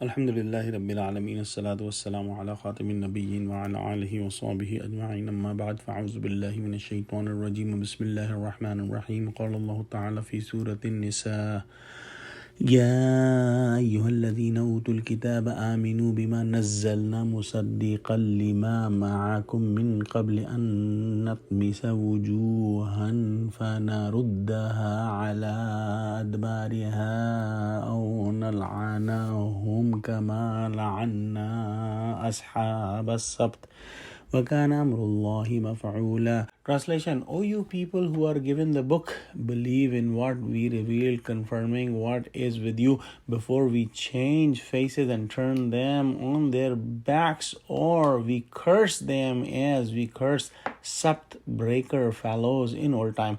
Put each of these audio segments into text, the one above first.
Alhamdulillahi Rabbil Alameen. As-salatu was-salamu ala khatamin nabiyyin wa ala alihi wa sahbihi ajma'in. Amma ba'd. Fa'awzu billahi minash shaitanir rajim. Bismillahir rahmanir rahim. Qala Allah ta'ala fi Surah An-Nisa. يا أيها الذين أوتوا الكتاب آمنوا بما نزلنا مصدقا لما معكم من قبل أن نطمس وجوها فنردها على أدبارها أو نلعنهم كما لعنا أصحاب السبت وَكَانَ أَمْرُ اللَّهِ مَفْعُولًا. Translation: O you people who are given the book, believe in what we revealed, confirming what is with you before we change faces and turn them on their backs, or we curse them as we curse Sabt breaker fellows in old time.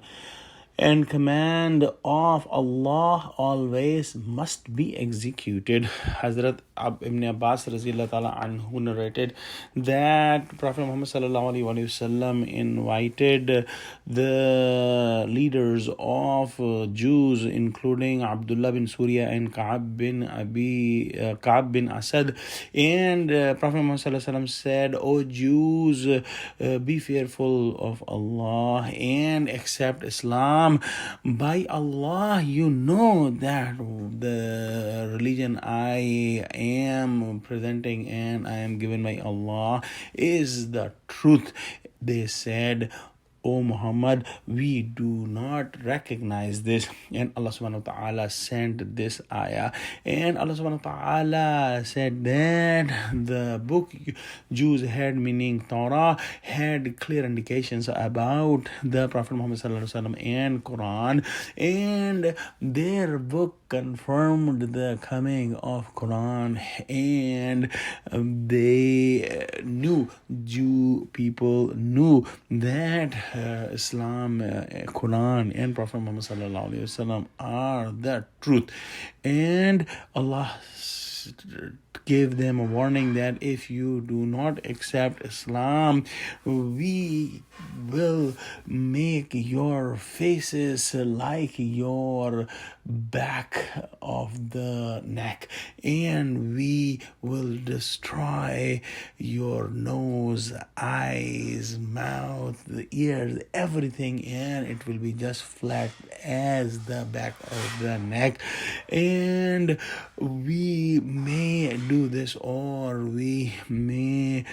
And command of Allah always must be executed. Hazrat Ibn Abbas Raziyallahu Ta'ala anhu narrated that Prophet Muhammad Sallallahu Alaihi Wasallam invited the leaders of Jews, including Abdullah bin Surya and Ka'ab bin Asad, and Prophet Muhammad Sallallahu Alaihi Wasallam said, O Jews, be fearful of Allah and accept Islam. By Allah, you know that the religion I am presenting and I am given by Allah is the truth. They said, O Muhammad, we do not recognize this. And Allah subhanahu wa ta'ala sent this ayah. And Allah subhanahu wa ta'ala said that the book Jews had, meaning Torah, had clear indications about the Prophet Muhammad sallallahu alaihi wasallam and Quran. And their book confirmed the coming of Quran. And they knew, Jew people knew that Islam, Quran and Prophet Muhammad sallallahu alaihi wasallam are the truth. And Allah gave them a warning that if you do not accept Islam, we will make your faces like your back of the neck, and we will destroy your nose, eyes, mouth, the ears, everything, and it will be just flat as the back of the neck. And we may do this, or we may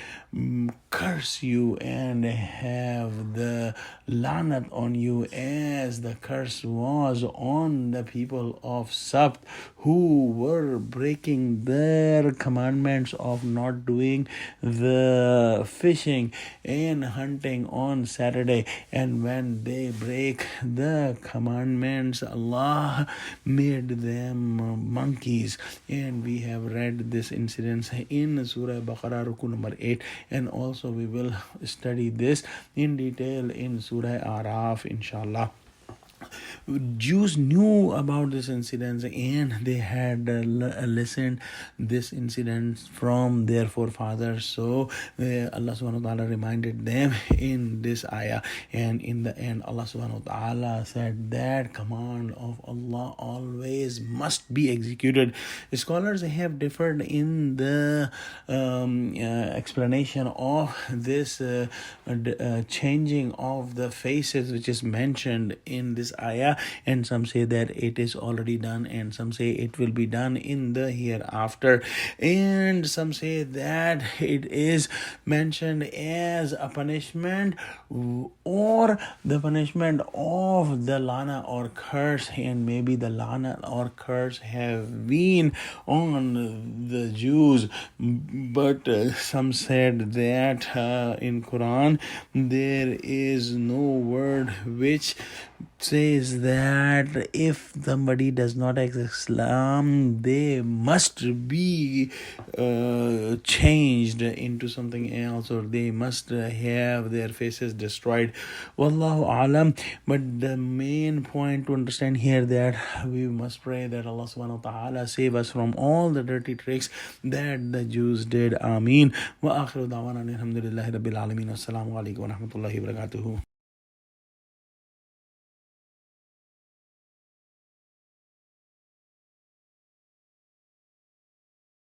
curse you and have the lanat on you, as the curse was on the people of Sabt, who were breaking their commandments of not doing the fishing and hunting on Saturday. And when they break the commandments, Allah made them monkeys. And we have read this incident in Surah Baqarah Ruku number 8, and also we will study this in detail in Surah Araf, inshallah. Jews knew about this incident, and they had listened this incident from their forefathers. So Allah subhanahu wa ta'ala reminded them in this ayah, and in the end Allah subhanahu wa ta'ala said that command of Allah always must be executed. Scholars have differed in the explanation of this changing of the faces which is mentioned in this ayah, and some say that it is already done, and some say it will be done in the hereafter, and some say that it is mentioned as a punishment or the punishment of the lana or curse, and maybe the lana or curse have been on the Jews. But some said that in Quran there is no word which says that if somebody does not accept Islam, they must be changed into something else, or they must have their faces destroyed. Wallahu alam. But the main point to understand here that we must pray that Allah subhanahu wa ta'ala save us from all the dirty tricks that the Jews did. Ameen. Wa akhiru da'wana alhamdulillahi rabbil alameen. Assalamu alaikum wa rahmatullahi wa barakatuhu.